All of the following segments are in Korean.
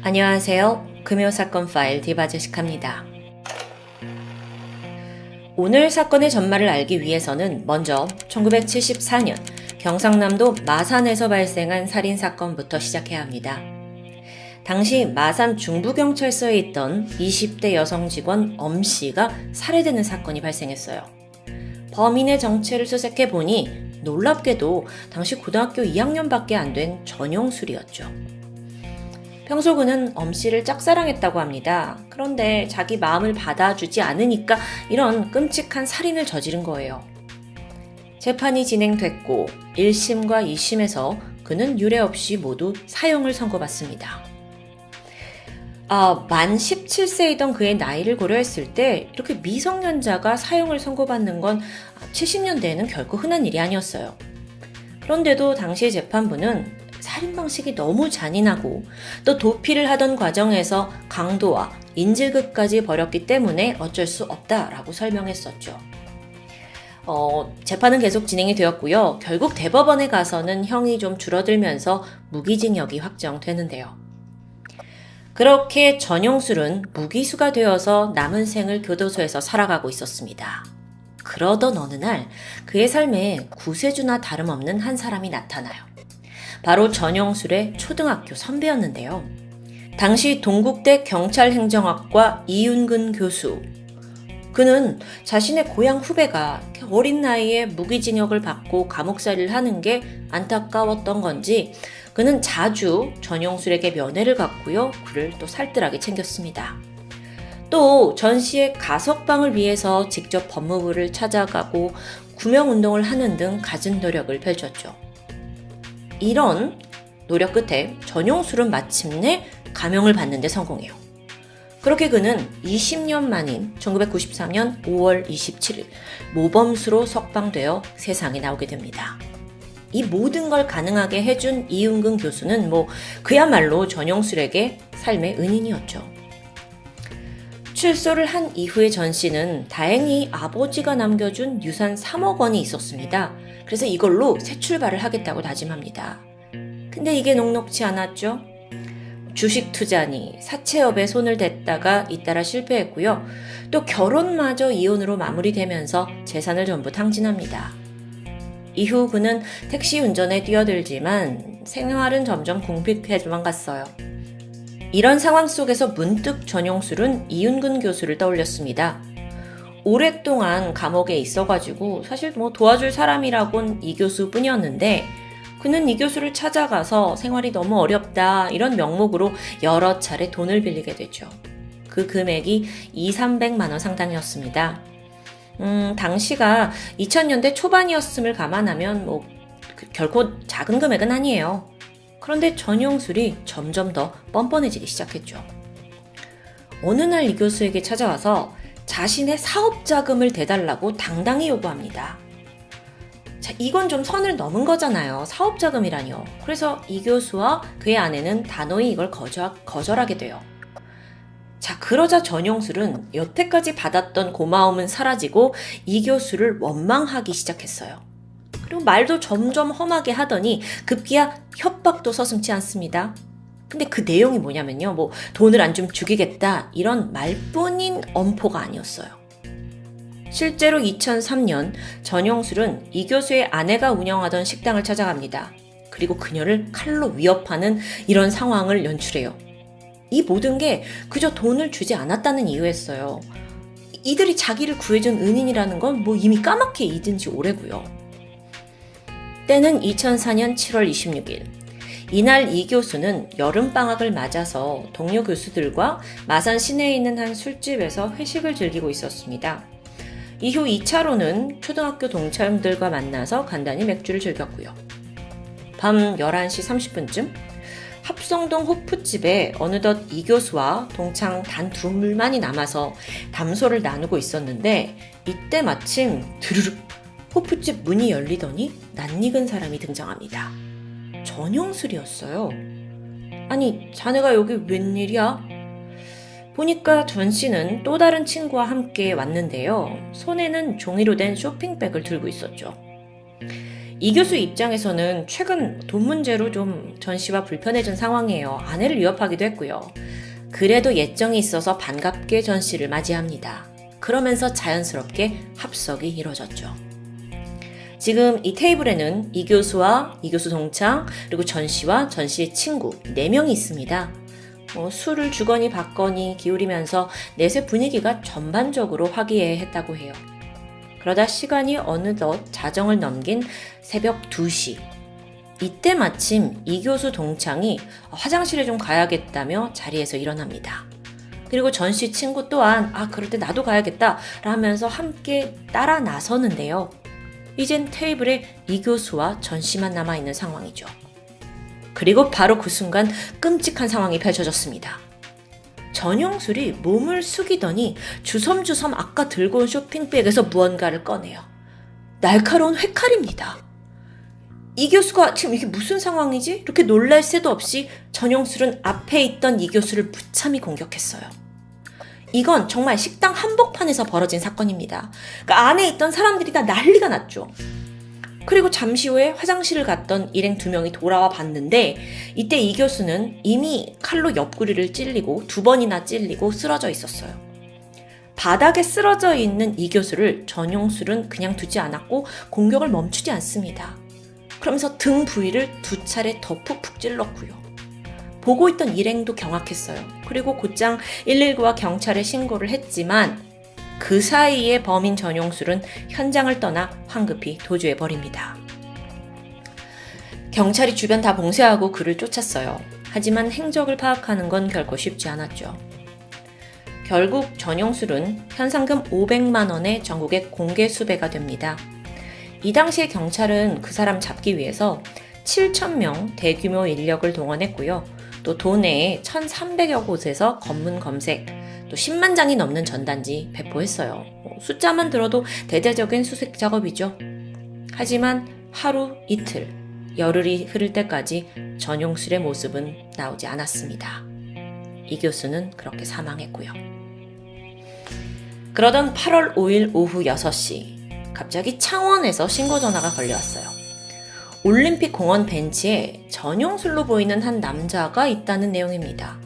안녕하세요. 금요사건 파일 디바제식합니다. 오늘 사건의 전말을 알기 위해서는 먼저 1974년 경상남도 마산에서 발생한 살인사건부터 시작해야 합니다. 당시 마산 중부경찰서에 있던 20대 여성 직원 엄씨가 살해되는 사건이 발생했어요. 범인의 정체를 수색해보니 놀랍게도 당시 고등학교 2학년밖에 안 된 전용술이었죠. 평소 그는 엄씨를 짝사랑했다고 합니다. 그런데 자기 마음을 받아주지 않으니까 이런 끔찍한 살인을 저지른 거예요. 재판이 진행됐고 1심과 2심에서 그는 유례 없이 모두 사형을 선고받습니다. 만 17세이던 그의 나이를 고려했을 때 이렇게 미성년자가 사형을 선고받는 건 70년대에는 결코 흔한 일이 아니었어요. 그런데도 당시 재판부는 살인 방식이 너무 잔인하고 또 도피를 하던 과정에서 강도와 인질극까지 벌였기 때문에 어쩔 수 없다라고 설명했었죠. 재판은 계속 진행이 되었고요. 결국 대법원에 가서는 형이 좀 줄어들면서 무기징역이 확정되는데요. 그렇게 전용술은 무기수가 되어서 남은 생을 교도소에서 살아가고 있었습니다. 그러던 어느 날 그의 삶에 구세주나 다름없는 한 사람이 나타나요. 바로 전용술의 초등학교 선배였는데요. 당시 동국대 경찰행정학과 이윤근 교수. 그는 자신의 고향 후배가 어린 나이에 무기징역을 받고 감옥살이를 하는 게 안타까웠던 건지 그는 자주 전용술에게 면회를 갔고요. 그를 또 살뜰하게 챙겼습니다. 또 전시의 가석방을 위해서 직접 법무부를 찾아가고 구명운동을 하는 등 갖은 노력을 펼쳤죠. 이런 노력 끝에 전용술은 마침내 감형을 받는 데 성공해요. 그렇게 그는 20년 만인 1993년 5월 27일 모범수로 석방되어 세상에 나오게 됩니다. 이 모든 걸 가능하게 해준 이윤근 교수는 그야말로 전용술에게 삶의 은인이었죠. 출소를 한 이후의 전 씨는 다행히 아버지가 남겨준 유산 3억 원이 있었습니다. 그래서 이걸로 새 출발을 하겠다고 다짐합니다. 근데 이게 녹록지 않았죠. 주식 투자니 사채업에 손을 댔다가 잇따라 실패했고요. 또 결혼마저 이혼으로 마무리되면서 재산을 전부 탕진합니다. 이후 그는 택시 운전에 뛰어들지만 생활은 점점 궁핍해져만 갔어요. 이런 상황 속에서 문득 전용술은 이윤근 교수를 떠올렸습니다. 오랫동안 감옥에 있어가지고 사실 도와줄 사람이라곤 이 교수뿐이었는데 그는 이 교수를 찾아가서 생활이 너무 어렵다 이런 명목으로 여러 차례 돈을 빌리게 되죠. 그 금액이 200~300만 원 상당이었습니다. 당시가 2000년대 초반이었음을 감안하면 결코 작은 금액은 아니에요. 그런데 전용술이 점점 더 뻔뻔해지기 시작했죠. 어느 날 이 교수에게 찾아와서 자신의 사업 자금을 대달라고 당당히 요구합니다. 자, 이건 좀 선을 넘은 거잖아요. 사업 자금이라니요. 그래서 이 교수와 그의 아내는 단호히 이걸 거절하게 돼요. 자, 그러자 전용술은 여태까지 받았던 고마움은 사라지고 이 교수를 원망하기 시작했어요. 그리고 말도 점점 험하게 하더니 급기야 협박도 서슴지 않습니다. 근데 그 내용이 뭐냐면요. 돈을 안 주면 죽이겠다 이런 말뿐인 엄포가 아니었어요. 실제로 2003년 전용술은 이 교수의 아내가 운영하던 식당을 찾아갑니다. 그리고 그녀를 칼로 위협하는 이런 상황을 연출해요. 이 모든 게 그저 돈을 주지 않았다는 이유였어요. 이들이 자기를 구해준 은인이라는 건 이미 까맣게 잊은 지 오래고요. 때는 2004년 7월 26일. 이날 이 교수는 여름방학을 맞아서 동료 교수들과 마산 시내에 있는 한 술집에서 회식을 즐기고 있었습니다. 이후 2차로는 초등학교 동창들과 만나서 간단히 맥주를 즐겼고요. 밤 11시 30분쯤 합성동 호프집에 어느덧 이 교수와 동창 단 둘만이 남아서 담소를 나누고 있었는데 이때 마침 드르륵 호프집 문이 열리더니 낯익은 사람이 등장합니다. 전용술이었어요. 아니, 자네가 여기 웬일이야? 보니까 전 씨는 또 다른 친구와 함께 왔는데요. 손에는 종이로 된 쇼핑백을 들고 있었죠. 이 교수 입장에서는 최근 돈 문제로 좀 전 씨와 불편해진 상황이에요. 아내를 위협하기도 했고요. 그래도 예정이 있어서 반갑게 전 씨를 맞이합니다. 그러면서 자연스럽게 합석이 이뤄졌죠. 지금 이 테이블에는 이 교수와 이 교수 동창, 그리고 전 씨와 전 씨의 친구 4명이 있습니다. 술을 주거니 받거니 기울이면서 넷의 분위기가 전반적으로 화기애애했다고 해요. 그러다 시간이 어느덧 자정을 넘긴 새벽 2시. 이때 마침 이 교수 동창이 화장실에 좀 가야겠다며 자리에서 일어납니다. 그리고 전 씨 친구 또한 그럴 때 나도 가야겠다 라면서 함께 따라 나서는데요. 이젠 테이블에 이 교수와 전 씨만 남아있는 상황이죠. 그리고 바로 그 순간 끔찍한 상황이 펼쳐졌습니다. 전용술이 몸을 숙이더니 주섬주섬 아까 들고 온 쇼핑백에서 무언가를 꺼내요. 날카로운 회칼입니다. 이 교수가 지금 이게 무슨 상황이지? 이렇게 놀랄 새도 없이 전용술은 앞에 있던 이 교수를 무참히 공격했어요. 이건 정말 식당 한복판에서 벌어진 사건입니다. 그러니까 안에 있던 사람들이 다 난리가 났죠. 그리고 잠시 후에 화장실을 갔던 일행 2명이 돌아와 봤는데 이때 이 교수는 이미 칼로 옆구리를 찔리고 2번이나 찔리고 쓰러져 있었어요. 바닥에 쓰러져 있는 이 교수를 전용술은 그냥 두지 않았고 공격을 멈추지 않습니다. 그러면서 등 부위를 2차례 더 푹푹 찔렀고요. 보고 있던 일행도 경악했어요. 그리고 곧장 119와 경찰에 신고를 했지만 그 사이에 범인 전용술은 현장을 떠나 황급히 도주해버립니다. 경찰이 주변 다 봉쇄하고 그를 쫓았어요. 하지만 행적을 파악하는 건 결코 쉽지 않았죠. 결국 전용술은 현상금 500만 원의 전국에 공개 수배가 됩니다. 이 당시에 경찰은 그 사람 잡기 위해서 7,000명 대규모 인력을 동원했고요. 또 도내에 1,300여 곳에서 검문 검색, 또 10만 장이 넘는 전단지 배포했어요. 숫자만 들어도 대대적인 수색 작업이죠. 하지만 하루 이틀, 열흘이 흐를 때까지 전용술의 모습은 나오지 않았습니다. 이 교수는 그렇게 사망했고요. 그러던 8월 5일 오후 6시, 갑자기 창원에서 신고 전화가 걸려왔어요. 올림픽 공원 벤치에 전용술로 보이는 한 남자가 있다는 내용입니다.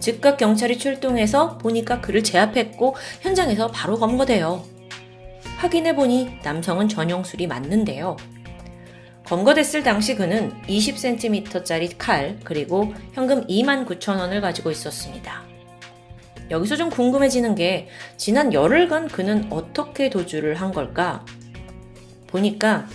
즉각 경찰이 출동해서 보니까 그를 제압했고 현장에서 바로 검거돼요. 확인해보니 남성은 전용술이 맞는데요. 검거됐을 당시 그는 20cm짜리 칼 그리고 현금 29,000원을 가지고 있었습니다. 여기서 좀 궁금해지는 게 지난 열흘간 그는 어떻게 도주를 한 걸까? 보니까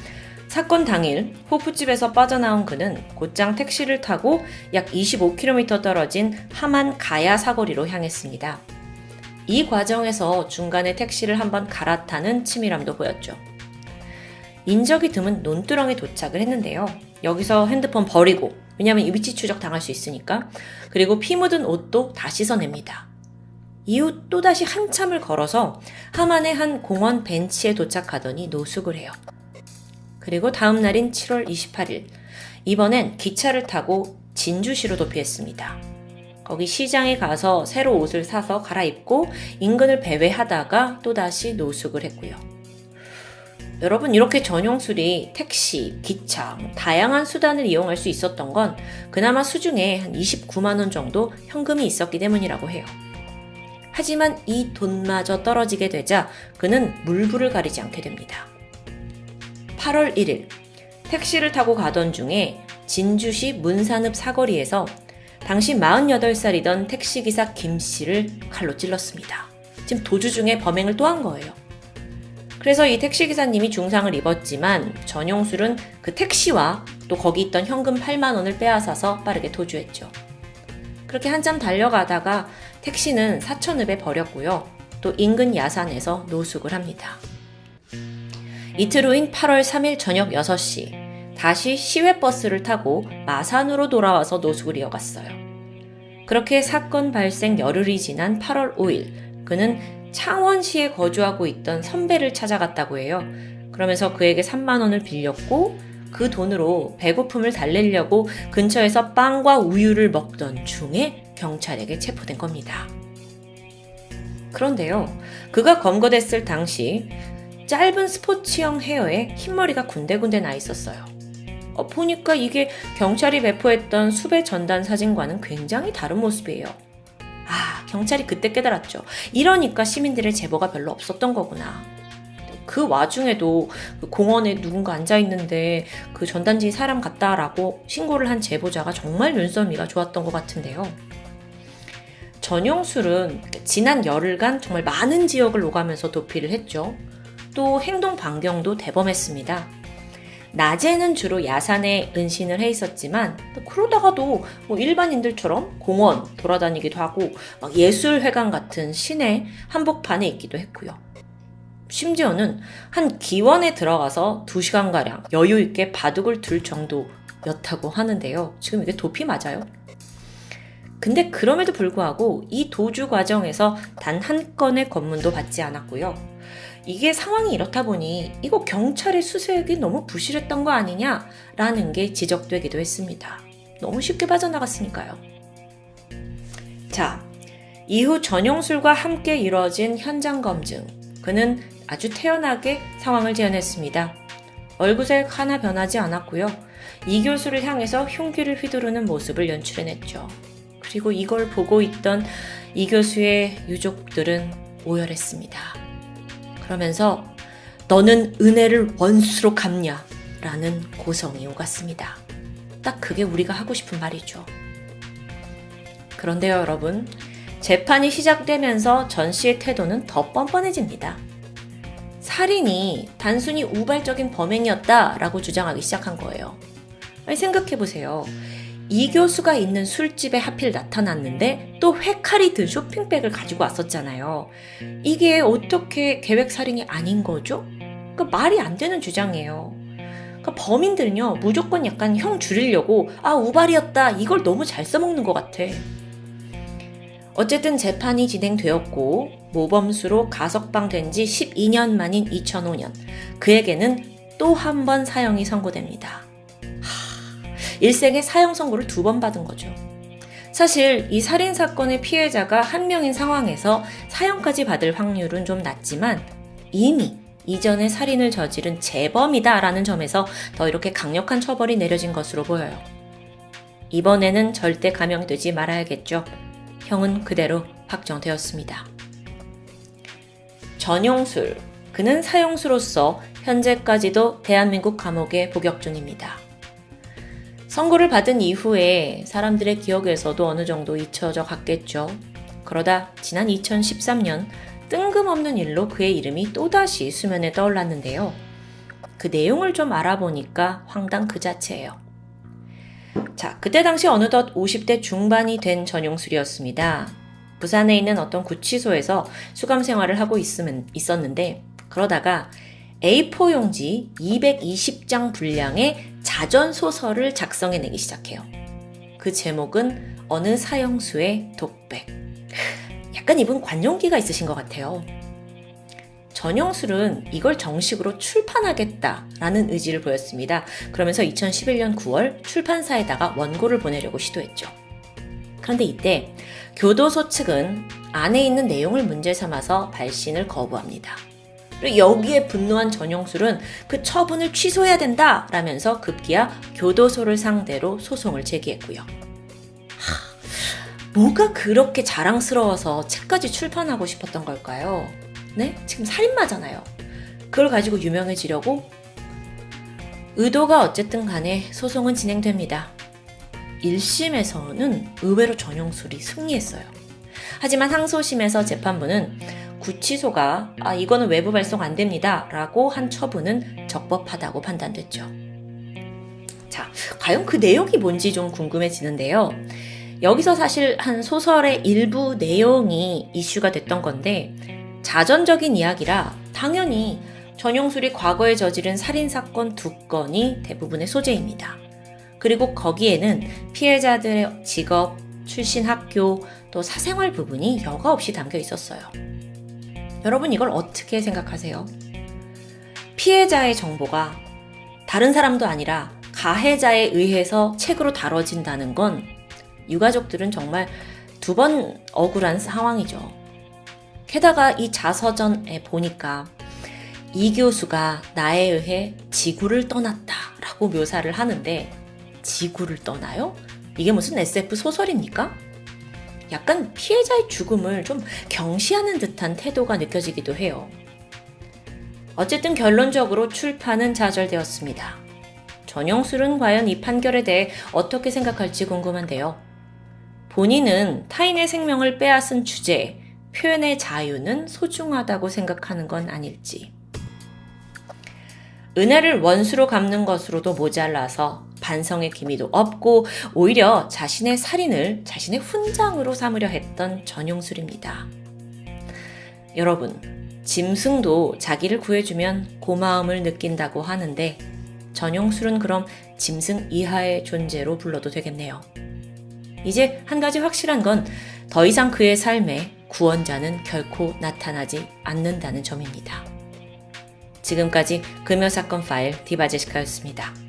사건 당일 호프집에서 빠져나온 그는 곧장 택시를 타고 약 25km 떨어진 함안 가야 사거리로 향했습니다. 이 과정에서 중간에 택시를 한번 갈아타는 치밀함도 보였죠. 인적이 드문 논두렁에 도착을 했는데요. 여기서 핸드폰 버리고, 왜냐하면 위치 추적 당할 수 있으니까. 그리고 피 묻은 옷도 다 씻어냅니다. 이후 또다시 한참을 걸어서 함안의 한 공원 벤치에 도착하더니 노숙을 해요. 그리고 다음 날인 7월 28일, 이번엔 기차를 타고 진주시로 도피했습니다. 거기 시장에 가서 새로 옷을 사서 갈아입고 인근을 배회하다가 또다시 노숙을 했고요. 여러분, 이렇게 전용술이 택시, 기차, 다양한 수단을 이용할 수 있었던 건 그나마 수중에 한 29만 원 정도 현금이 있었기 때문이라고 해요. 하지만 이 돈마저 떨어지게 되자 그는 물불을 가리지 않게 됩니다. 8월 1일, 택시를 타고 가던 중에 진주시 문산읍 사거리에서 당시 48살이던 택시기사 김씨를 칼로 찔렀습니다. 지금 도주 중에 범행을 또 한 거예요. 그래서 이 택시기사님이 중상을 입었지만 전용술은 그 택시와 또 거기 있던 현금 8만 원을 빼앗아서 빠르게 도주했죠. 그렇게 한참 달려가다가 택시는 사천읍에 버렸고요. 또 인근 야산에서 노숙을 합니다. 이틀 후인 8월 3일 저녁 6시, 다시 시외버스를 타고 마산으로 돌아와서 노숙을 이어갔어요. 그렇게 사건 발생 열흘이 지난 8월 5일, 그는 창원시에 거주하고 있던 선배를 찾아갔다고 해요. 그러면서 그에게 3만 원을 빌렸고 그 돈으로 배고픔을 달래려고 근처에서 빵과 우유를 먹던 중에 경찰에게 체포된 겁니다. 그런데요, 그가 검거됐을 당시 짧은 스포츠형 헤어에 흰머리가 군데군데 나 있었어요. 보니까 이게 경찰이 배포했던 수배 전단 사진과는 굉장히 다른 모습이에요. 경찰이 그때 깨달았죠. 이러니까 시민들의 제보가 별로 없었던 거구나. 그 와중에도 그 공원에 누군가 앉아있는데 그 전단지 사람 같다라고 신고를 한 제보자가 정말 눈썰미가 좋았던 것 같은데요. 전용술은 지난 열흘간 정말 많은 지역을 오가면서 도피를 했죠. 또 행동 반경도 대범했습니다. 낮에는 주로 야산에 은신을 해 있었지만 그러다가도 일반인들처럼 공원 돌아다니기도 하고 예술회관 같은 시내 한복판에 있기도 했고요. 심지어는 한 기원에 들어가서 2시간가량 여유 있게 바둑을 둘 정도였다고 하는데요. 지금 이게 도피 맞아요? 근데 그럼에도 불구하고 이 도주 과정에서 단 한 건의 검문도 받지 않았고요. 이게 상황이 이렇다 보니 이거 경찰의 수색이 너무 부실했던 거 아니냐라는 게 지적되기도 했습니다. 너무 쉽게 빠져나갔으니까요. 자, 이후 전용술과 함께 이루어진 현장 검증. 그는 아주 태연하게 상황을 재현했습니다. 얼굴색 하나 변하지 않았고요. 이 교수를 향해서 흉기를 휘두르는 모습을 연출해냈죠. 그리고 이걸 보고 있던 이 교수의 유족들은 오열했습니다. 그러면서 너는 은혜를 원수로 갚냐? 라는 고성이 오갔습니다. 딱 그게 우리가 하고 싶은 말이죠. 그런데요, 여러분. 재판이 시작되면서 전 씨의 태도는 더 뻔뻔해집니다. 살인이 단순히 우발적인 범행이었다라고 주장하기 시작한 거예요. 아니, 생각해보세요. 이 교수가 있는 술집에 하필 나타났는데 또 회칼이 든 쇼핑백을 가지고 왔었잖아요. 이게 어떻게 계획살인이 아닌 거죠? 그러니까 말이 안 되는 주장이에요. 그러니까 범인들은요, 무조건 약간 형 줄이려고 우발이었다 이걸 너무 잘 써먹는 것 같아. 어쨌든 재판이 진행되었고 모범수로 가석방된 지 12년 만인 2005년 그에게는 또 한 번 사형이 선고됩니다. 일생에 사형 선고를 2번 받은 거죠. 사실 이 살인사건의 피해자가 한 명인 상황에서 사형까지 받을 확률은 좀 낮지만 이미 이전에 살인을 저지른 재범이다라는 점에서 더 이렇게 강력한 처벌이 내려진 것으로 보여요. 이번에는 절대 감형되지 말아야겠죠. 형은 그대로 확정되었습니다. 전용술, 그는 사형수로서 현재까지도 대한민국 감옥에 복역 중입니다. 선고를 받은 이후에 사람들의 기억에서도 어느 정도 잊혀져 갔겠죠. 그러다 지난 2013년 뜬금없는 일로 그의 이름이 또다시 수면에 떠올랐는데요. 그 내용을 좀 알아보니까 황당 그 자체예요. 자, 그때 당시 어느덧 50대 중반이 된 전용술이었습니다. 부산에 있는 어떤 구치소에서 수감 생활을 하고 있었는데 그러다가 A4 용지 220장 분량의 자전소설을 작성해내기 시작해요. 그 제목은 어느 사형수의 독백. 약간 이분 관용기가 있으신 것 같아요. 전용술은 이걸 정식으로 출판하겠다라는 의지를 보였습니다. 그러면서 2011년 9월 출판사에다가 원고를 보내려고 시도했죠. 그런데 이때 교도소 측은 안에 있는 내용을 문제 삼아서 발신을 거부합니다. 그리고 여기에 분노한 전용술은 그 처분을 취소해야 된다라면서 급기야 교도소를 상대로 소송을 제기했고요. 뭐가 그렇게 자랑스러워서 책까지 출판하고 싶었던 걸까요? 네? 지금 살인마잖아요. 그걸 가지고 유명해지려고? 의도가 어쨌든 간에 소송은 진행됩니다. 1심에서는 의외로 전용술이 승리했어요. 하지만 항소심에서 재판부는 구치소가 이거는 외부 발송 안 됩니다 라고 한 처분은 적법하다고 판단됐죠. 자, 과연 그 내용이 뭔지 좀 궁금해지는데요. 여기서 사실 한 소설의 일부 내용이 이슈가 됐던 건데 자전적인 이야기라 당연히 전용술이 과거에 저지른 살인사건 2건이 대부분의 소재입니다. 그리고 거기에는 피해자들의 직업, 출신 학교, 또 사생활 부분이 여과 없이 담겨 있었어요. 여러분 이걸 어떻게 생각하세요? 피해자의 정보가 다른 사람도 아니라 가해자에 의해서 책으로 다뤄진다는 건 유가족들은 정말 2번 억울한 상황이죠. 게다가 이 자서전에 보니까 이 교수가 나에 의해 지구를 떠났다 라고 묘사를 하는데 지구를 떠나요? 이게 무슨 SF 소설입니까? 약간 피해자의 죽음을 좀 경시하는 듯한 태도가 느껴지기도 해요. 어쨌든 결론적으로 출판은 좌절되었습니다. 전용술은 과연 이 판결에 대해 어떻게 생각할지 궁금한데요. 본인은 타인의 생명을 빼앗은 주제에 표현의 자유는 소중하다고 생각하는 건 아닐지. 은혜를 원수로 갚는 것으로도 모자라서 반성의 기미도 없고 오히려 자신의 살인을 자신의 훈장으로 삼으려 했던 전용술입니다. 여러분, 짐승도 자기를 구해주면 고마움을 느낀다고 하는데 전용술은 그럼 짐승 이하의 존재로 불러도 되겠네요. 이제 한 가지 확실한 건 더 이상 그의 삶에 구원자는 결코 나타나지 않는다는 점입니다. 지금까지 금요사건 파일 디바제시카였습니다.